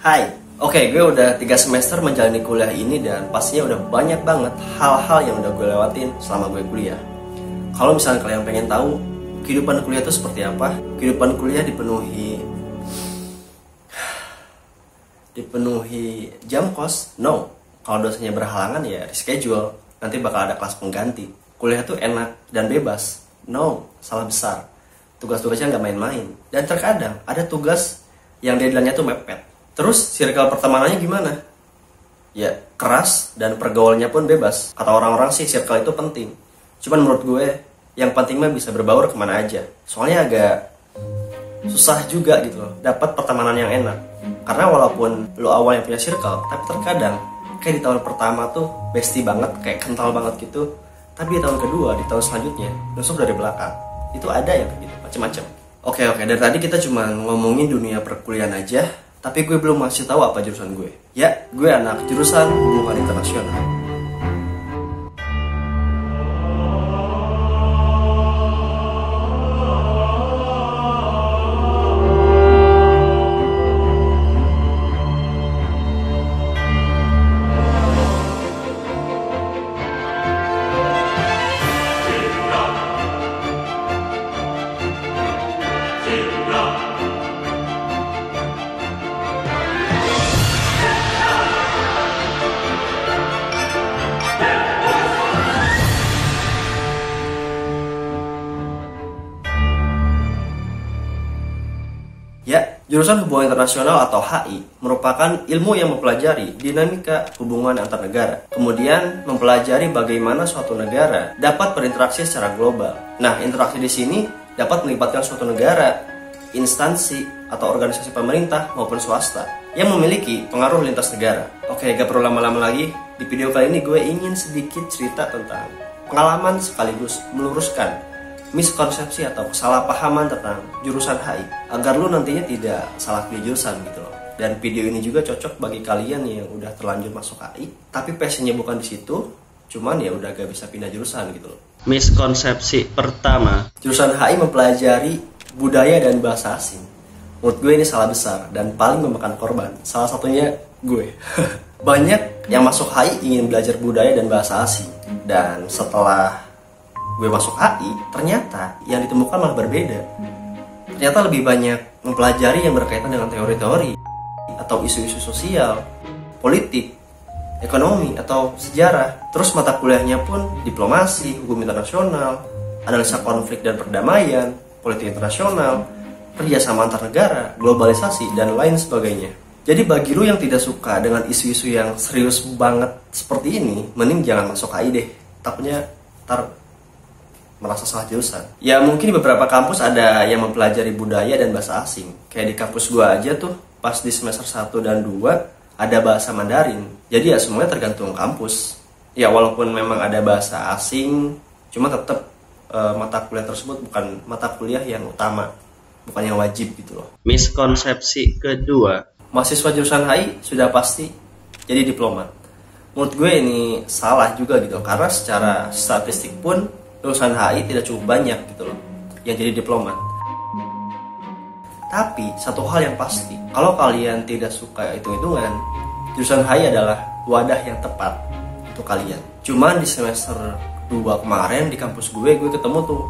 Hai, oke, gue udah 3 semester menjalani kuliah ini dan pastinya udah banyak banget hal-hal yang udah gue lewatin selama gue kuliah. Kalau misalnya kalian pengen tahu kehidupan kuliah itu seperti apa, kehidupan kuliah dipenuhi jam kos? No. Kalau dosennya berhalangan ya reschedule, nanti bakal ada kelas pengganti. Kuliah tuh enak dan bebas? No, salah besar. Tugas-tugasnya nggak main-main. Dan terkadang ada tugas yang deadline-nya tuh mepet. Terus circle pertemanannya gimana? Ya keras dan pergaulannya pun bebas. Kata orang-orang sih circle itu penting. Cuman menurut gue yang penting mah bisa berbaur kemana aja. Soalnya agak susah juga gitu loh dapat pertemanan yang enak. Karena walaupun lo awalnya punya circle, tapi terkadang kayak di tahun pertama tuh bestie banget, kayak kental banget gitu. Tapi di tahun kedua, di tahun selanjutnya nusuk dari belakang. Itu ada yang kayak gitu, macem-macem. Oke, dari tadi kita cuma ngomongin dunia perkuliahan aja, tapi gue belum masih tahu apa jurusan gue. Ya, gue anak jurusan hubungan internasional. Ya, jurusan hubungan internasional atau HI merupakan ilmu yang mempelajari dinamika hubungan antar negara. Kemudian mempelajari bagaimana suatu negara dapat berinteraksi secara global. Nah, interaksi di sini dapat melibatkan suatu negara, instansi atau organisasi pemerintah maupun swasta yang memiliki pengaruh lintas negara. Oke, gak perlu lama-lama lagi. Di video kali ini gue ingin sedikit cerita tentang pengalaman sekaligus meluruskan miskonsepsi atau kesalahpahaman tentang jurusan HI agar lu nantinya tidak salah pilih jurusan gitu loh. Dan video ini juga cocok bagi kalian yang udah terlanjur masuk HI tapi passionnya bukan di situ, cuman ya udah gak bisa pindah jurusan gitu loh. Miskonsepsi pertama, jurusan HI mempelajari budaya dan bahasa asing. Menurut gue ini salah besar dan paling memakan korban. Salah satunya gue. Banyak yang masuk HI ingin belajar budaya dan bahasa asing, dan setelah gue masuk HI, ternyata yang ditemukan malah berbeda. Ternyata lebih banyak mempelajari yang berkaitan dengan teori-teori atau isu-isu sosial, politik, ekonomi, atau sejarah. Terus mata kuliahnya pun diplomasi, hukum internasional, analisa konflik dan perdamaian, politik internasional, kerjasama antar negara, globalisasi, dan lain sebagainya. Jadi bagi lu yang tidak suka dengan isu-isu yang serius banget seperti ini, mending jangan masuk HI deh. Takutnya ntar merasa salah jurusan. Ya mungkin di beberapa kampus ada yang mempelajari budaya dan bahasa asing. Kayak di kampus gua aja tuh pas di semester 1 dan 2 ada bahasa Mandarin. Jadi ya semuanya tergantung kampus. Ya walaupun memang ada bahasa asing, cuma tetap mata kuliah tersebut bukan mata kuliah yang utama, bukan yang wajib gitu loh. miskonsepsi kedua, Mahasiswa jurusan HI sudah pasti jadi diplomat. Menurut gue ini salah juga gitu, karena secara statistik pun lulusan HI tidak cukup banyak gitu loh yang jadi diplomat. Tapi satu hal yang pasti, kalau kalian tidak suka hitung-hitungan, jurusan HI adalah wadah yang tepat untuk kalian. Cuman di semester 2 kemarin di kampus gue ketemu tuh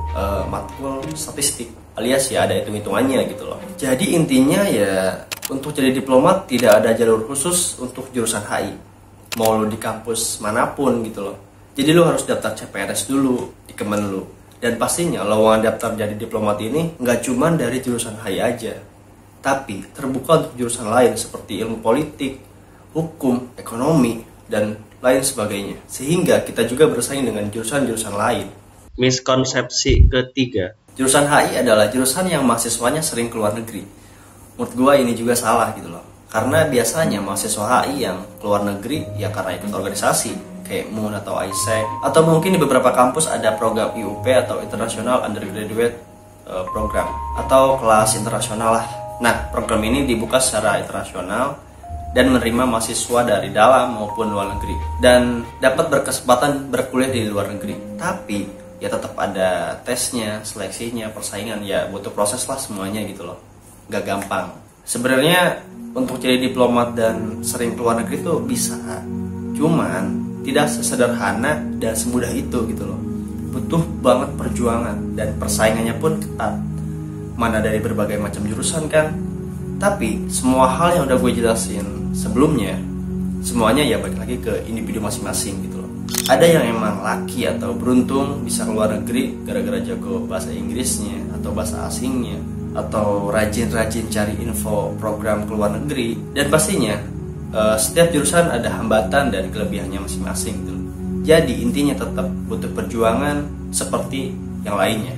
matkul statistik, alias ya ada hitung-hitungannya gitu loh. Jadi intinya ya untuk jadi diplomat tidak ada jalur khusus untuk jurusan HI. Mau lo di kampus manapun gitu loh. Jadi lo harus daftar CPNS dulu di Kemenlu. Dan pastinya lowongan daftar jadi diplomat ini nggak cuma dari jurusan HI aja, tapi terbuka untuk jurusan lain seperti ilmu politik, hukum, ekonomi, dan lain sebagainya. Sehingga kita juga bersaing dengan jurusan-jurusan lain. miskonsepsi ketiga, Jurusan HI adalah jurusan yang mahasiswanya sering keluar negeri. Menurut gue ini juga salah gitu loh. Karena biasanya mahasiswa HI yang keluar negeri ya karena ikut organisasi kayak MUN atau ISEC, atau mungkin di beberapa kampus ada program IUP atau International Undergraduate Program atau kelas internasional lah. Nah, program ini dibuka secara internasional dan menerima mahasiswa dari dalam maupun luar negeri dan dapat berkesempatan berkuliah di luar negeri. Tapi ya tetap ada tesnya, seleksinya, persaingan, ya butuh proses lah semuanya gitu loh. Gak gampang. Sebenarnya untuk jadi diplomat dan sering keluar negeri itu bisa, cuman tidak sesederhana dan semudah itu gitu loh. Butuh banget perjuangan dan persaingannya pun ketat. Mana dari berbagai macam jurusan kan. Tapi semua hal yang udah gue jelasin sebelumnya, semuanya ya balik lagi ke individu masing-masing gitu loh. Ada yang emang laki atau beruntung bisa keluar negeri gara-gara jago bahasa Inggrisnya atau bahasa asingnya, atau rajin-rajin cari info program keluar negeri. Dan pastinya setiap jurusan ada hambatan dan kelebihannya masing-masing gitu. Jadi intinya tetap butuh perjuangan seperti yang lainnya.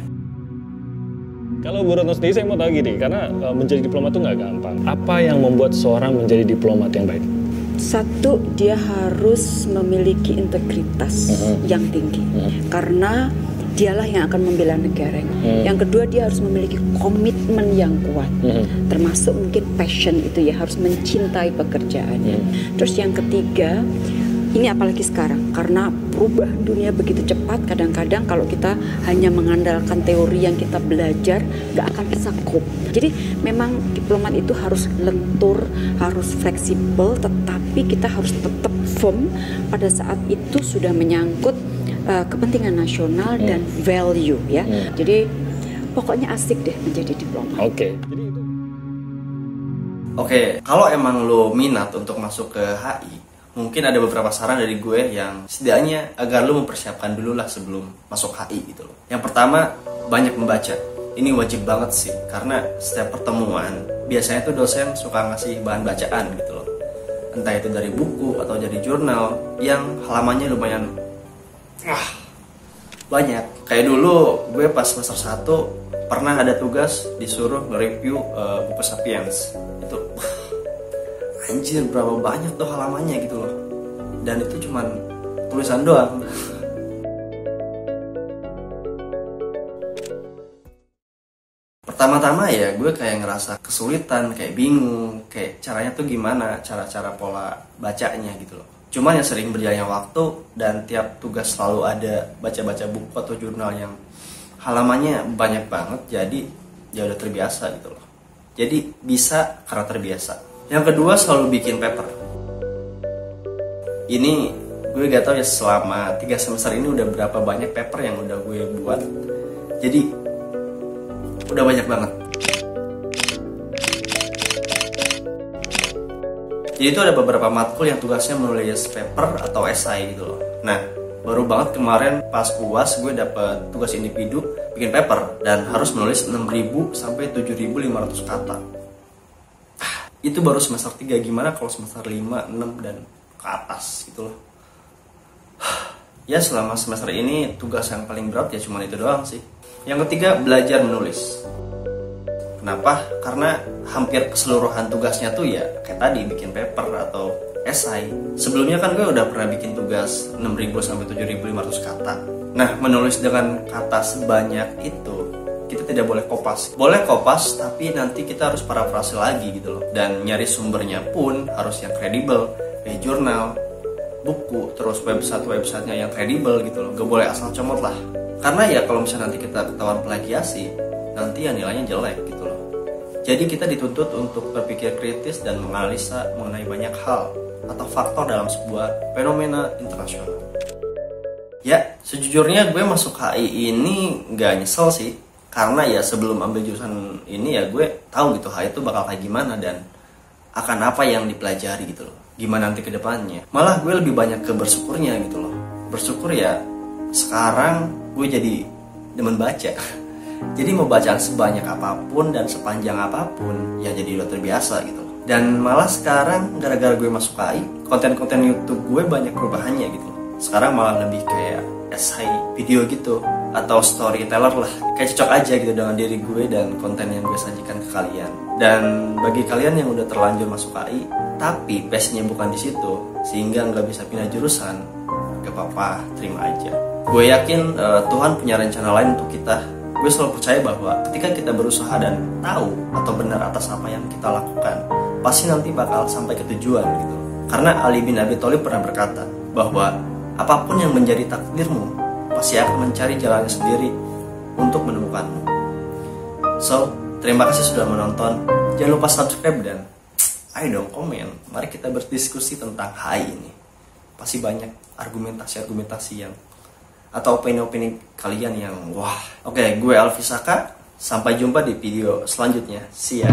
Kalau Bu Retno sendiri saya mau tahu gini, karena menjadi diplomat itu nggak gampang. Apa yang membuat seorang menjadi diplomat yang baik? Satu, dia harus memiliki integritas yang tinggi, karena dialah yang akan membela negaranya. Yang kedua, dia harus memiliki komitmen yang kuat, termasuk mungkin passion itu ya, harus mencintai pekerjaannya. Terus yang ketiga, ini apalagi sekarang, karena perubahan dunia begitu cepat, kadang-kadang kalau kita hanya mengandalkan teori yang kita belajar, nggak akan bisa cope. Jadi memang diplomat itu harus lentur, harus fleksibel, tetapi kita harus tetap firm pada saat itu sudah menyangkut kepentingan nasional dan value ya. Jadi pokoknya asik deh menjadi diplomat. Oke, kalau emang lo minat untuk masuk ke HI, mungkin ada beberapa saran dari gue yang setidaknya agar lo mempersiapkan dulu lah sebelum masuk HI gitu loh. Yang pertama, banyak membaca. Ini wajib banget sih, karena setiap pertemuan biasanya tuh dosen suka ngasih bahan bacaan gitu loh. Entah itu dari buku atau dari jurnal yang halamannya lumayan banyak. Kayak dulu gue pas semester 1 pernah ada tugas disuruh nge-review buku Sapiens. Itu anjir, berapa banyak tuh halamannya gitu loh. Dan itu cuman tulisan doang. Pertama-tama ya gue kayak ngerasa kesulitan, kayak bingung, kayak caranya tuh gimana, cara-cara pola bacanya gitu loh. Cuman yang sering berjalannya waktu dan tiap tugas selalu ada baca-baca buku atau jurnal yang halamannya banyak banget, jadi ya udah terbiasa gitu loh. Jadi bisa karena terbiasa. Yang kedua, selalu bikin paper. Ini gue gak tahu ya selama 3 semester ini udah berapa banyak paper yang udah gue buat. Jadi udah banyak banget. Jadi itu ada beberapa matkul yang tugasnya menulis paper atau esai gitu loh. Nah, baru banget kemarin pas UAS gue dapet tugas individu bikin paper dan harus menulis 6.000 sampai 7.500 kata. Itu baru semester 3, gimana kalau semester 5, 6 dan ke atas gitu loh. Ya selama semester ini tugas yang paling berat ya cuma itu doang sih. Yang ketiga, belajar menulis. Kenapa? Karena hampir keseluruhan tugasnya tuh ya kayak tadi bikin paper atau esai. Sebelumnya kan gue udah pernah bikin tugas 6.000 sampai 7.500 kata. Nah, menulis dengan kata sebanyak itu kita tidak boleh kopas. Boleh kopas tapi nanti kita harus parafrase lagi gitu loh. Dan nyari sumbernya pun harus yang kredibel, kayak jurnal, buku, terus website-websitenya yang kredibel gitu loh. Gak boleh asal comot lah. Karena ya kalau misalnya nanti kita ketahuan plagiasi, nanti ya nilainya jelek gitu loh. Jadi kita dituntut untuk berpikir kritis dan menganalisa mengenai banyak hal atau faktor dalam sebuah fenomena internasional. Ya, sejujurnya gue masuk HI ini gak nyesel sih. Karena ya sebelum ambil jurusan ini ya gue tahu gitu HI itu bakal kayak gimana dan akan apa yang dipelajari gitu loh. Gimana nanti ke depannya. Malah gue lebih banyak ke bersyukurnya gitu loh. Bersyukur ya sekarang gue jadi demen baca. Jadi mau bacaan sebanyak apapun dan sepanjang apapun ya jadi udah terbiasa gitu loh. Dan malah sekarang gara-gara gue masuk HI, konten-konten YouTube gue banyak perubahannya gitu loh. Sekarang malah lebih kayak esai video gitu atau storyteller lah. Kayak cocok aja gitu dengan diri gue dan konten yang gue sajikan ke kalian. Dan bagi kalian yang udah terlanjur masuk HI tapi passionnya bukan di situ sehingga nggak bisa pindah jurusan, gak apa-apa, terima aja. Gue yakin Tuhan punya rencana lain untuk kita. Gue selalu percaya bahwa ketika kita berusaha dan tahu atau benar atas apa yang kita lakukan, pasti nanti bakal sampai ke tujuan gitu. Karena Ali bin Abi Thalib pernah berkata bahwa apapun yang menjadi takdirmu pasti akan mencari jalannya sendiri untuk menemukanmu. So, terima kasih sudah menonton. Jangan lupa subscribe dan ayo dong komen. Mari kita berdiskusi tentang HI ini. Pasti banyak argumentasi-argumentasi yang atau opini-opini kalian yang wah. Oke, gue Alfi Saka. Sampai jumpa di video selanjutnya. See ya.